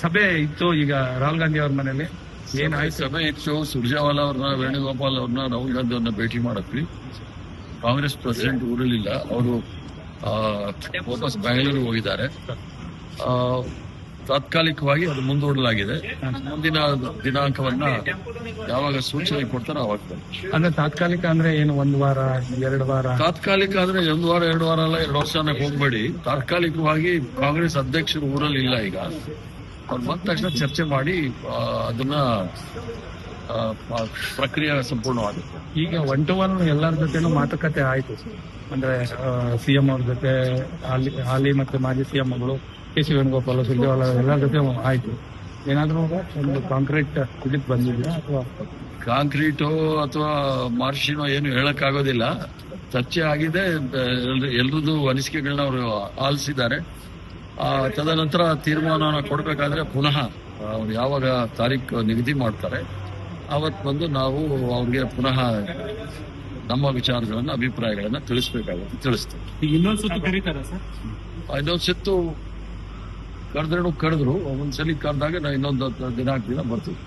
ಸಭೆ ಇತ್ತು ಈಗ ರಾಹುಲ್ ಗಾಂಧಿ ಅವ್ರ ಮನೇಲಿ ಏನಾಯ್ತು? ಸಭೆ ಇತ್ತು. ಸುರ್ಜೇವಾಲಾ ಅವ್ರನ್ನ, ವೇಣುಗೋಪಾಲ್ ಅವ್ರನ್ನ, ರಾಹುಲ್ ಗಾಂಧಿ ಅವ್ರನ್ನ ಭೇಟಿ ಮಾಡತ್ವಿ. ಕಾಂಗ್ರೆಸ್ ಪ್ರೆಸಿಡೆಂಟ್ ಊರಲ್ಲಿಲ್ಲ, ಅವರು ವಾಪಸ್ ಬೆಂಗಳೂರಿಗೆ ಹೋಗಿದ್ದಾರೆ. ತಾತ್ಕಾಲಿಕವಾಗಿ ಅದು ಮುಂದೂಡಲಾಗಿದೆ. ಮುಂದಿನ ದಿನಾಂಕವನ್ನ ಯಾವಾಗ ಸೂಚನೆ ಕೊಡ್ತಾರೋ ಅವಾಗ. ಅಂದ್ರೆ ತಾತ್ಕಾಲಿಕ ಅಂದ್ರೆ ಏನು, 1 ವಾರ 2 ವಾರ? ತಾತ್ಕಾಲಿಕ ಅಂದ್ರೆ 1 ವಾರ 2 ವಾರ ಅಲ್ಲ, 2 ವರ್ಷನೇ ಹೋಗ್ಬೇಡಿ. ತಾತ್ಕಾಲಿಕವಾಗಿ ಕಾಂಗ್ರೆಸ್ ಅಧ್ಯಕ್ಷರು ಊರಲ್ಲಿ ಇಲ್ಲ. ಈಗ ಅವ್ರು ಬಂದ ತಕ್ಷಣ ಚರ್ಚೆ ಮಾಡಿ ಅದನ್ನ ಪ್ರಕ್ರಿಯೆ ಸಂಪೂರ್ಣವಾಗುತ್ತೆ. ಈಗ 1 to 1 ಎಲ್ಲರ ಜೊತೆನೂ ಮಾತುಕತೆ ಆಯ್ತು. ಅಂದ್ರೆ ಸಿಎಂ ಅವ್ರ ಜೊತೆ, ಹಾಲಿ ಮತ್ತೆ ಮಾಜಿ ಸಿಎಂ ಗಳು ಕೆ.ಸಿ. ವೇಣುಗೋಪಾಲ್, ಸುರ್ಜೇವಾಲಾ ಎಲ್ಲರ ಜೊತೆ ಆಯ್ತು. ಏನಾದ್ರೂ ಒಂದು ಕಾಂಕ್ರೀಟ್ ಇದಕ್ಕೆ ಬಂದಿಲ್ಲ ಅಥವಾ ಕಾಂಕ್ರೀಟು ಅಥವಾ ಮಾರ್ಷಿನೋ ಏನು ಹೇಳಕ್ಕಾಗೋದಿಲ್ಲ. ಚರ್ಚೆ ಆಗಿದೆ, ಎಲ್ರದ್ದು ಅನಿಸಿಕೆಗಳನ್ನ ಅವರು ಆಲಿಸಿದ್ದಾರೆ. ತದನಂತರ ತೀರ್ಮಾನ ಕೊಡಬೇಕಾದ್ರೆ ಪುನಃ ಅವ್ರು ಯಾವಾಗ ತಾರೀಕು ನಿಗದಿ ಮಾಡ್ತಾರೆ ಅವತ್ತು ಬಂದು ನಾವು ಅವ್ರಿಗೆ ಪುನಃ ನಮ್ಮ ವಿಚಾರಗಳನ್ನ, ಅಭಿಪ್ರಾಯಗಳನ್ನ ತಿಳಿಸ್ಬೇಕಾಗುತ್ತೆ, ತಿಳಿಸ್ತೇವೆ. ಈಗ ಇನ್ನೊಂದು ಸುತ್ತು ಕರೀತಾರ ಸರ್? ಇನ್ನೊಂದು ಸುತ್ತು ಕರೆದ್ರು. ಒಂದ್ಸಲಿ ಕರೆದಾಗ ನಾವು ಇನ್ನೊಂದು ದಿನಾಂಕ ಬರ್ತೀವಿ.